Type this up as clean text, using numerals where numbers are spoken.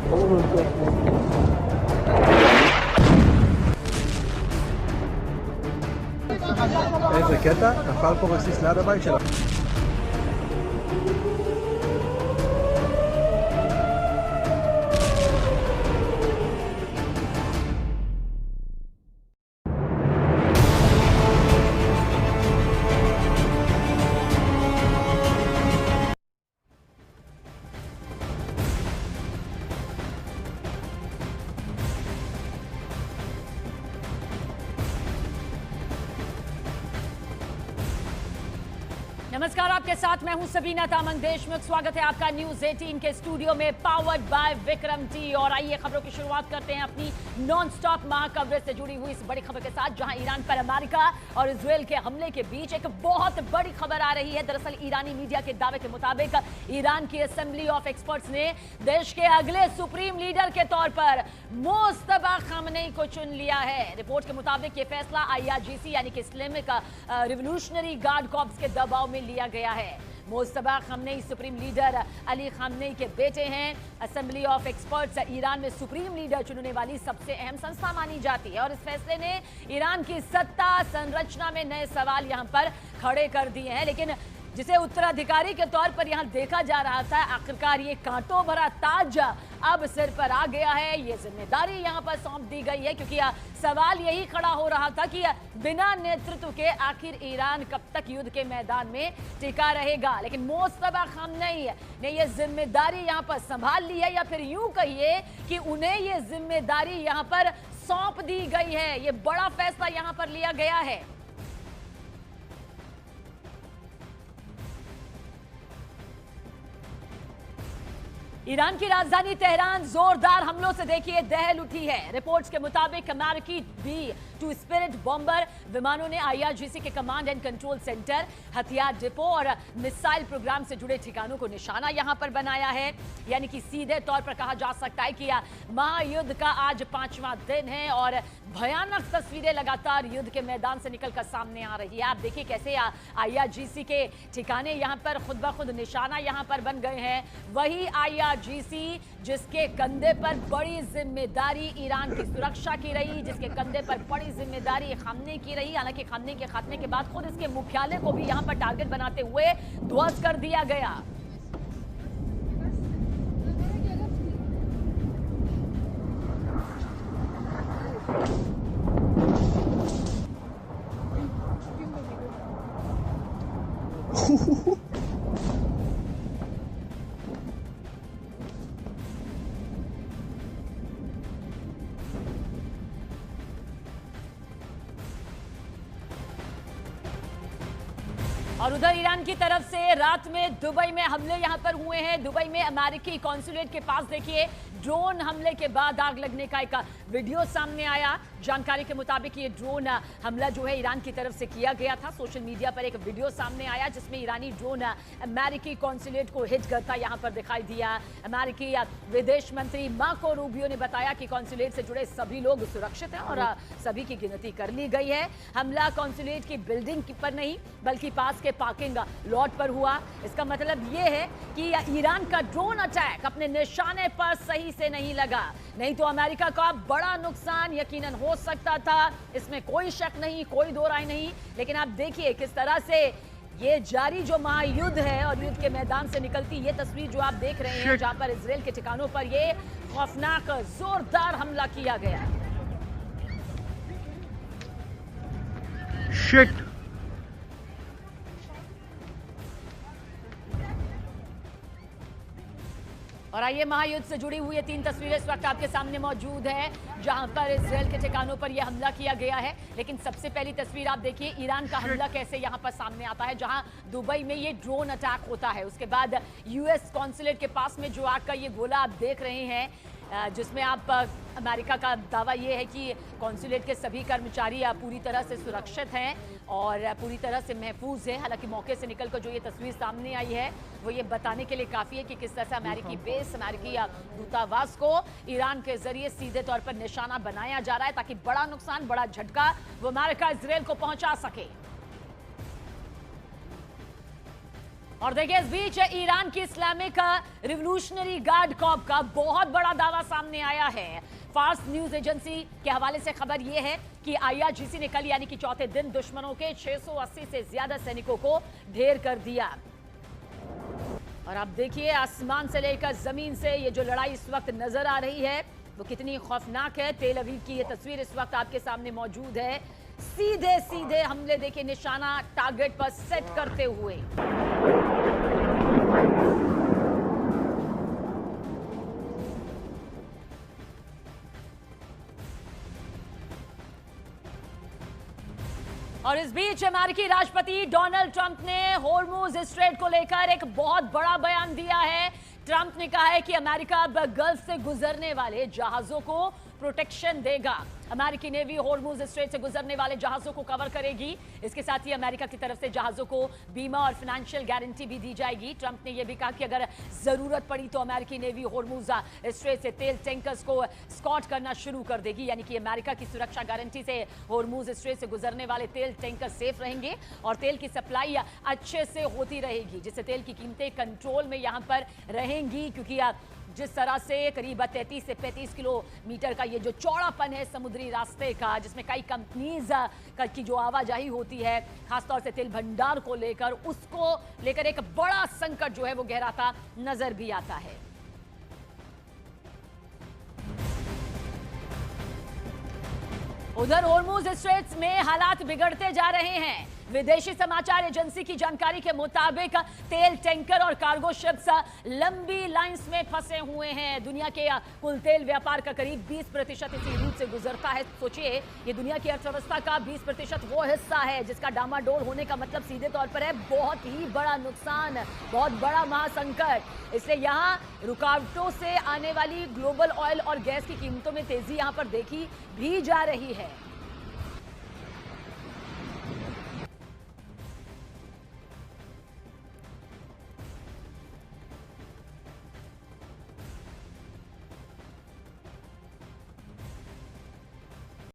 איזה קטע, נפל פה רסיס ליד הבית שלה. नमस्कार, आपके साथ मैं हूं सबीना तामंग देशमुख। स्वागत है आपका न्यूज 18 के स्टूडियो में, पावर्ड बाय विक्रम टी। और आइए खबरों की शुरुआत करते हैं अपनी नॉन स्टॉप महा कवरेज से जुड़ी हुई इस बड़ी खबर के साथ, जहां ईरान पर अमेरिका और इजरायल के हमले के बीच एक बहुत बड़ी खबर आ रही है। दरअसल ईरानी मीडिया के दावे के मुताबिक ईरान की असेंबली ऑफ एक्सपर्ट्स ने देश के अगले सुप्रीम लीडर के तौर पर मुस्तफा खामनेई को चुन लिया है। रिपोर्ट के मुताबिक ये फैसला IRGC यानी कि इस्लामिक रिवोल्यूशनरी गार्ड कॉर्प्स के दबाव में लिया गया है। Mustafa Khamenei supreme leader Ali Khamenei के बेटे हैं। असेंबली ऑफ एक्सपर्ट्स ईरान में सुप्रीम लीडर चुनने वाली सबसे अहम संस्था मानी जाती है और इस फैसले ने ईरान की सत्ता संरचना में नए सवाल यहां पर खड़े कर दिए हैं। लेकिन जिसे उत्तराधिकारी के तौर पर यहां देखा जा रहा था, आखिरकार ये कांटों भरा ताज अब सिर पर आ गया है। ये जिम्मेदारी यहां पर सौंप दी गई है, क्योंकि सवाल यही खड़ा हो रहा था कि बिना नेतृत्व के आखिर ईरान कब तक युद्ध के मैदान में टिका रहेगा। लेकिन मुस्तफा खामनेई ने यह जिम्मेदारी यहां पर संभाल ली है, या फिर यूं कहिए कि उन्हें यह जिम्मेदारी यहां पर सौंप दी गई है। यह बड़ा फैसला यहां पर लिया गया है। ईरान की राजधानी तेहरान जोरदार हमलों से देखिए दहल उठी है। रिपोर्ट्स के मुताबिक अमेरिकी B-2 स्पिरिट बॉम्बर विमानों ने IRGC के कमांड एंड कंट्रोल सेंटर, हथियार डिपो और मिसाइल प्रोग्राम से जुड़े ठिकानों को निशाना यहां पर बनाया है। यानी कि सीधे तौर पर कहा जा सकता है कि महायुद्ध का आज 5वां दिन है और भयानक तस्वीरें लगातार युद्ध के मैदान से निकलकर सामने आ रही है। आप देखिए कैसे IRGC के ठिकाने यहां पर खुद ब खुद निशाना यहां पर बन गए हैं। वही IRGC जिसके कंधे पर बड़ी जिम्मेदारी ईरान की सुरक्षा की रही, जिसके कंधे पर बड़ी जिम्मेदारी खामनेई की रही। हालांकि खामनेई के खात्मे के बाद खुद इसके मुख्यालय को भी यहां पर टारगेट बनाते हुए ध्वस्त कर दिया गया। और उधर ईरान की तरफ से रात में दुबई में हमले यहां पर हुए हैं। दुबई में अमेरिकी कॉन्सुलेट के पास देखिए ड्रोन हमले के बाद आग लगने का एक वीडियो सामने आया। जानकारी के मुताबिक ये ड्रोन हमला जो है ईरान की तरफ से किया गया था। सोशल मीडिया पर एक वीडियो सामने आया जिसमें ईरानी ड्रोन अमेरिकी कॉन्सुलेट को हिट करता यहां पर दिखाई दिया। अमेरिकी विदेश मंत्री मार्को रूबियो ने बताया कि कॉन्सुलेट से जुड़े सभी लोग सुरक्षित हैं और सभी की गिनती कर ली गई है। हमला कॉन्सुलेट की बिल्डिंग पर नहीं बल्कि पास के पार्किंग लॉट पर हुआ। इसका मतलब यह है कि ईरान का ड्रोन अटैक अपने निशाने पर सही से नहीं लगा, नहीं तो अमेरिका का बड़ा नुकसान यकीनन हो सकता था। इसमें कोई शक नहीं, कोई दो राय नहीं। लेकिन आप देखिए किस तरह से ये जारी जो महायुद्ध है और युद्ध के मैदान से निकलती ये तस्वीर जो आप देख रहे हैं, जहां पर इजरायल के ठिकानों पर ये खौफनाक जोरदार हमला किया गया। शिट। और आइए महायुद्ध से जुड़ी हुई ये 3 तस्वीरें इस वक्त आपके सामने मौजूद है, जहां पर इजरायल के ठिकानों पर यह हमला किया गया है। लेकिन सबसे पहली तस्वीर आप देखिए ईरान का हमला कैसे यहां पर सामने आता है, जहां दुबई में ये ड्रोन अटैक होता है। उसके बाद US कॉन्सुलेट के पास में जो आग का ये गोला आप देख रहे हैं, जिसमें आप अमेरिका का दावा ये है कि कॉन्सुलेट के सभी कर्मचारी पूरी तरह से सुरक्षित हैं और पूरी तरह से महफूज है। हालांकि मौके से निकलकर जो ये तस्वीर सामने आई है वो ये बताने के लिए काफ़ी है कि किस तरह से अमेरिकी बेस, अमेरिकी दूतावास को ईरान के जरिए सीधे तौर पर निशाना बनाया जा रहा है, ताकि बड़ा नुकसान, बड़ा झटका वो अमेरिका इजरायल को पहुंचा सके। और देखिए, इस बीच ईरान की इस्लामिक रिवोल्यूशनरी गार्ड कॉर्प का बहुत बड़ा दावा सामने आया है। फार्स न्यूज एजेंसी के हवाले से खबर यह है कि आईआरजीसी ने कल यानी कि चौथे दिन दुश्मनों के 680 से ज्यादा सैनिकों को ढेर कर दिया। और अब देखिए, आसमान से लेकर जमीन से ये जो लड़ाई इस वक्त नजर आ रही है वो कितनी खौफनाक है। तेल अवीव की ये तस्वीर इस वक्त आपके सामने मौजूद है। सीधे सीधे हमले देखिए, निशाना टारगेट पर सेट करते हुए। और इस बीच अमेरिकी राष्ट्रपति डोनाल्ड ट्रंप ने होर्मुज स्ट्रेट को लेकर एक बहुत बड़ा बयान दिया है। ट्रंप ने कहा है कि अमेरिका अब गल्फ से गुजरने वाले जहाजों को प्रोटेक्शन देगा। अमेरिकी नेवी होर्मुज स्ट्रेट से गुजरने वाले जहाजों को कवर करेगी। इसके साथ ही अमेरिका की तरफ से जहाजों को बीमा और फाइनेंशियल गारंटी भी दी जाएगी। ट्रंप ने यह भी कहा कि अगर जरूरत पड़ी तो अमेरिकी नेवी होर्मुज स्ट्रेट से तेल टैंकर्स को स्कॉट करना शुरू कर देगी, यानी कि अमेरिका की सुरक्षा गारंटी से होर्मुज स्ट्रेट से गुजरने वाले तेल टैंकर सेफ रहेंगे और तेल की सप्लाई अच्छे से होती रहेगी, जिससे तेल की कीमतें कंट्रोल में यहां पर रहेंगी। क्योंकि जिस तरह से करीब 33 से 35 किलोमीटर का ये जो चौड़ापन है समुद्री रास्ते का, जिसमें कई कंपनीज की जो आवाजाही होती है खासतौर से तेल भंडार को लेकर, उसको लेकर एक बड़ा संकट जो है वो गहराता नजर भी आता है। उधर होर्मुज स्ट्रेट्स में हालात बिगड़ते जा रहे हैं। विदेशी समाचार एजेंसी की जानकारी के मुताबिक तेल टैंकर और कार्गो शिप्स लंबी लाइंस में फंसे हुए हैं। दुनिया के कुल तेल व्यापार का करीब 20% इसी रूट से गुजरता है। सोचिए, ये दुनिया की अर्थव्यवस्था का 20% वो हिस्सा है जिसका डामाडोल होने का मतलब सीधे तौर पर है बहुत ही बड़ा नुकसान, बहुत बड़ा महासंकट। इसलिए यहाँ रुकावटों से आने वाली ग्लोबल ऑयल और गैस की कीमतों में तेजी यहाँ पर देखी भी जा रही है।